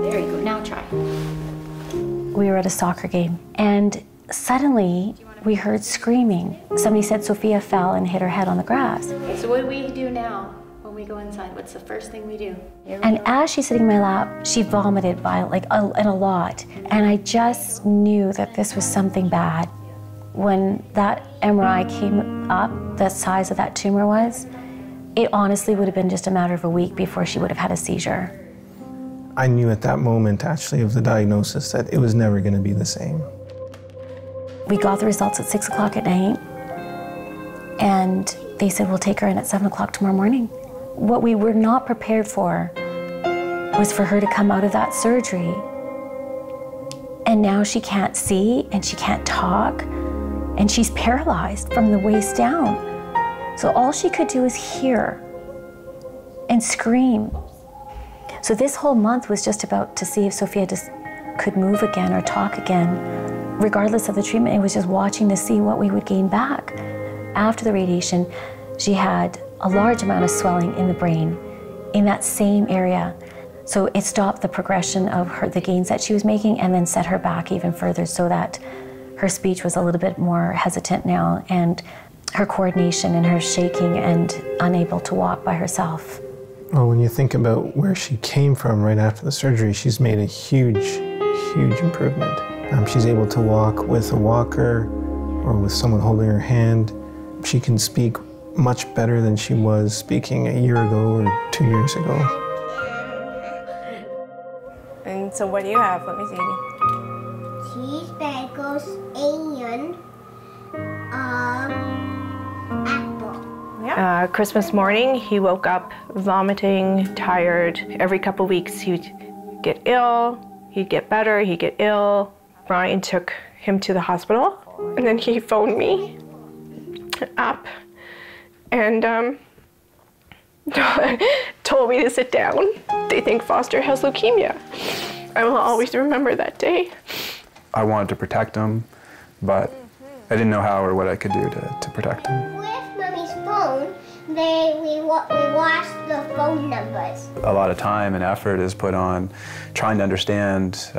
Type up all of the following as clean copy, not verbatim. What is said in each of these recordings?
There you go, now try. We were at a soccer game, and suddenly we heard screaming. Somebody said Sofia fell and hit her head on the grass. Okay, so what do we do now when we go inside? What's the first thing we do? And as she's sitting in my lap, she vomited and a lot. And I just knew that this was something bad. When that MRI came up, the size of that tumor was, it honestly would have been just a matter of a week before she would have had a seizure. I knew at that moment, actually, of the diagnosis that it was never going to be the same. We got the results at 6 o'clock at night, and they said, we'll take her in at 7 o'clock tomorrow morning. What we were not prepared for was for her to come out of that surgery, and now she can't see, and she can't talk, and she's paralyzed from the waist down. So all she could do is hear and scream. So this whole month was just about to see if Sofia just could move again or talk again. Regardless of the treatment, it was just watching to see what we would gain back. After the radiation, she had a large amount of swelling in the brain in that same area. So it stopped the progression of the gains that she was making and then set her back even further so that her speech was a little bit more hesitant now and her coordination and her shaking and unable to walk by herself. Well, when you think about where she came from right after the surgery, she's made a huge, huge improvement. She's able to walk with a walker or with someone holding her hand. She can speak much better than she was speaking a year ago or 2 years ago. And so what do you have? Let me see. Cheese, bagels, and apple. Yeah. Christmas morning, he woke up vomiting, tired. Every couple weeks, he'd get ill, he'd get better, he'd get ill. Brian took him to the hospital, and then he phoned me up and told me to sit down. They think Foster has leukemia. I will always remember that day. I wanted to protect him, but I didn't know how or what I could do to protect him. With Mommy's phone, we watched the phone numbers. A lot of time and effort is put on trying to understand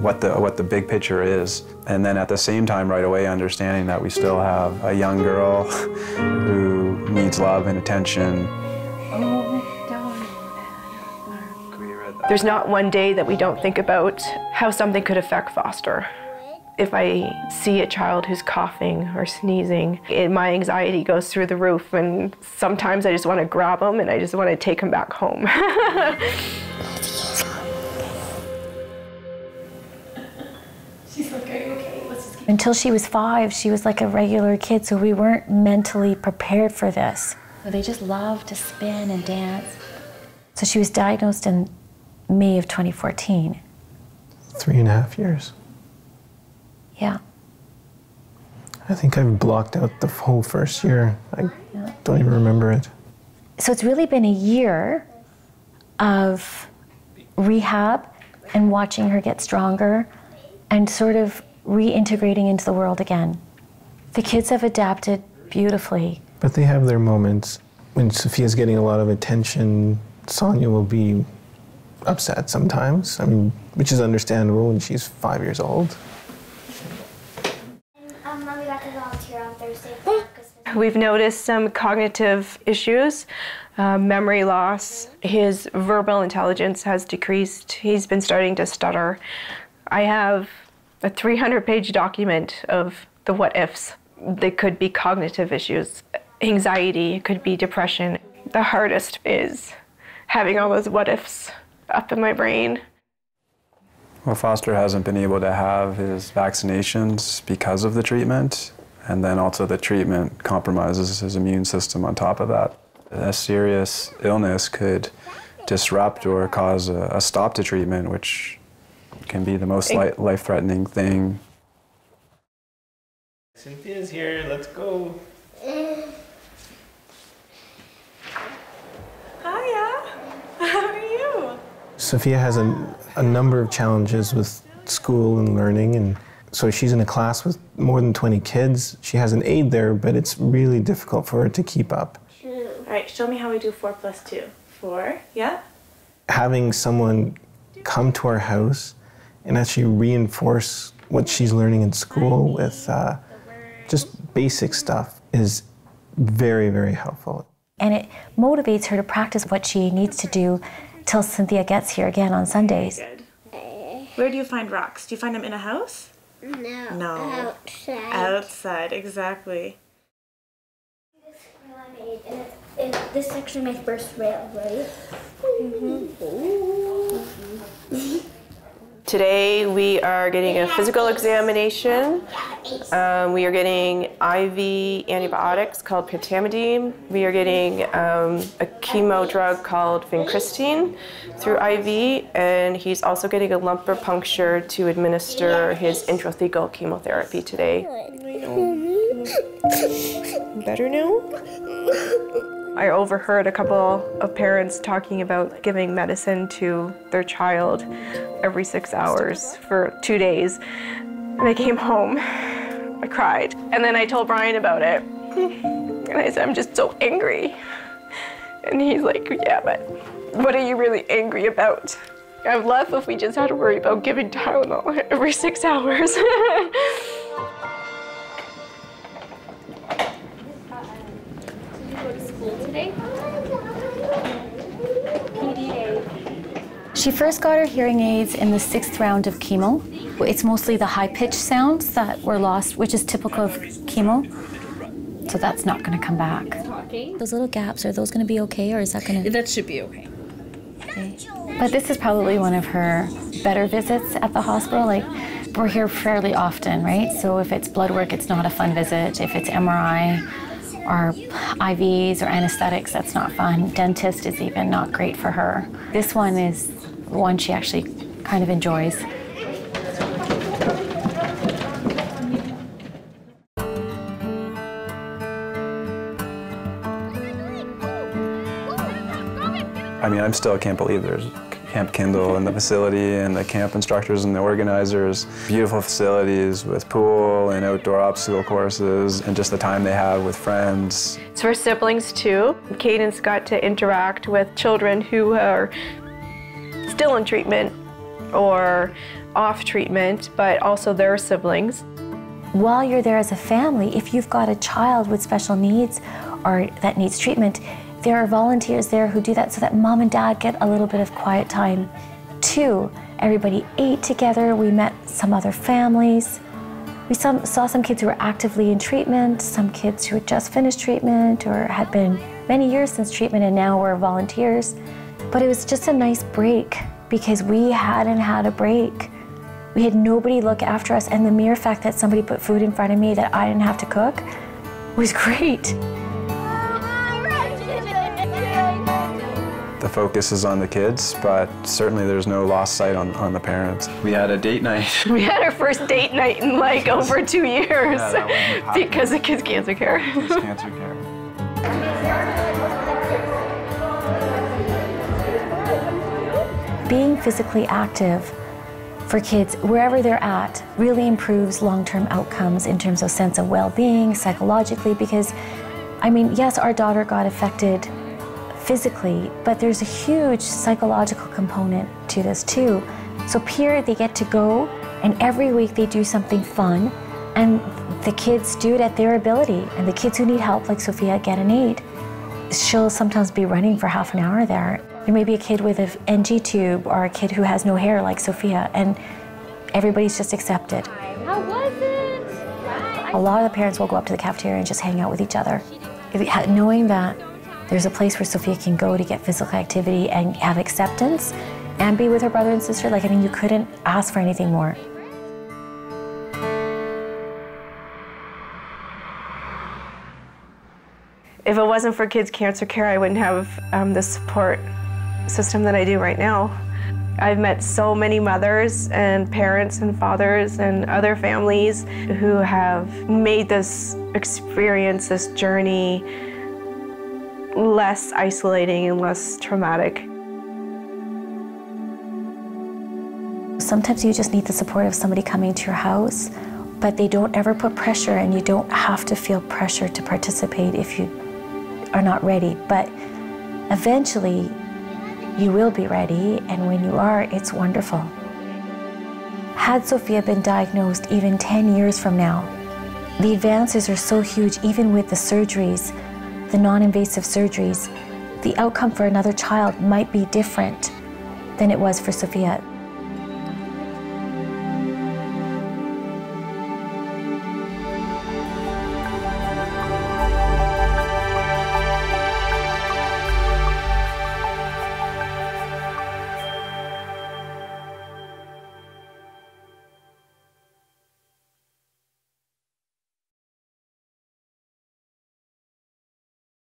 what the big picture is, and then at the same time right away understanding that we still have a young girl who needs love and attention. There's not one day that we don't think about how something could affect Foster. If I see a child who's coughing or sneezing, my anxiety goes through the roof, and sometimes I just want to grab him and I just want to take him back home. She's like, are you okay? Until she was 5, she was like a regular kid, so we weren't mentally prepared for this. They just love to spin and dance. So she was diagnosed in May of 2014. 3.5 years. Yeah. I think I've blocked out the whole first year. I don't even remember it. So it's really been a year of rehab and watching her get stronger and sort of reintegrating into the world again. The kids have adapted beautifully. But they have their moments. When Sofia's getting a lot of attention, Sonia will be upset sometimes, which is understandable when she's 5 years old. Mommy got to volunteer on Thursday. We've noticed some cognitive issues, memory loss. His verbal intelligence has decreased. He's been starting to stutter. I have a 300-page document of the what-ifs. They could be cognitive issues, anxiety, it could be depression. The hardest is having all those what-ifs up in my brain. Well, Foster hasn't been able to have his vaccinations because of the treatment, and then also the treatment compromises his immune system on top of that. A serious illness could disrupt or cause a stop to treatment, which can be the most life-threatening thing. Cynthia's here, let's go. Hiya. How are you? Sophia has a number of challenges with school and learning, and so she's in a class with more than 20 kids. She has an aide there, but it's really difficult for her to keep up. All right, show me how we do 4 + 2. 4, yeah? Having someone come to our house and actually reinforce what she's learning in school with just basic stuff is very, very helpful. And it motivates her to practice what she needs to do till Cynthia gets here again on Sundays. Good. Where do you find rocks? Do you find them in a house? No. Outside. Outside, exactly. This is actually my first rail, right? Today we are getting a physical examination. We are getting IV antibiotics called pentamidine. We are getting a chemo drug called vincristine through IV, and he's also getting a lumbar puncture to administer his intrathecal chemotherapy today. Better now? I overheard a couple of parents talking about giving medicine to their child every 6 hours for 2 days. And I came home, I cried. And then I told Brian about it. And I said, I'm just so angry. And he's like, yeah, but what are you really angry about? I would love if we just had to worry about giving Tylenol every 6 hours. She first got her hearing aids in the 6th round of chemo. It's mostly the high-pitched sounds that were lost, which is typical of chemo. So that's not going to come back. Those little gaps, are those going to be okay, or is that going to... That should be okay. But this is probably one of her better visits at the hospital. Like, we're here fairly often, right? So if it's blood work, it's not a fun visit. If it's MRI or IVs or anesthetics, that's not fun. Dentist is even not great for her. This one is one she actually kind of enjoys. I mean, I can't believe there's Camp Kindle and the facility and the camp instructors and the organizers. Beautiful facilities with pool and outdoor obstacle courses and just the time they have with friends. It's for siblings too. Caden's got to interact with children who are still in treatment or off treatment, but also their siblings. While you're there as a family, if you've got a child with special needs or that needs treatment, there are volunteers there who do that so that mom and dad get a little bit of quiet time too. Everybody ate together. We met some other families. We saw some kids who were actively in treatment, some kids who had just finished treatment or had been many years since treatment and now were volunteers. But it was just a nice break because we hadn't had a break. We had nobody look after us, and the mere fact that somebody put food in front of me that I didn't have to cook was great. The focus is on the kids, but certainly there's no lost sight on the parents. We had a date night. We had our first date night in like over 2 years Yeah, because of kids' cancer care. Kids' cancer care. Being physically active for kids, wherever they're at, really improves long-term outcomes in terms of sense of well-being, psychologically, because, I mean, yes, our daughter got affected physically, but there's a huge psychological component to this too. So here they get to go, and every week they do something fun, and the kids do it at their ability, and the kids who need help, like Sofia, get an aid. She'll sometimes be running for half an hour there. There may be a kid with an NG tube or a kid who has no hair like Sofia, and everybody's just accepted. How was it? A lot of the parents will go up to the cafeteria and just hang out with each other. Knowing that there's a place where Sofia can go to get physical activity and have acceptance and be with her brother and sister, like, I mean, you couldn't ask for anything more. If it wasn't for Kids Cancer Care, I wouldn't have the support system that I do right now. I've met so many mothers and parents and fathers and other families who have made this experience, this journey, less isolating and less traumatic. Sometimes you just need the support of somebody coming to your house, but they don't ever put pressure, and you don't have to feel pressure to participate if you are not ready. But eventually, You will be ready, and when you are, it's wonderful. Had Sofia been diagnosed even 10 years from now, the advances are so huge, even with the surgeries, the non-invasive surgeries, the outcome for another child might be different than it was for Sofia.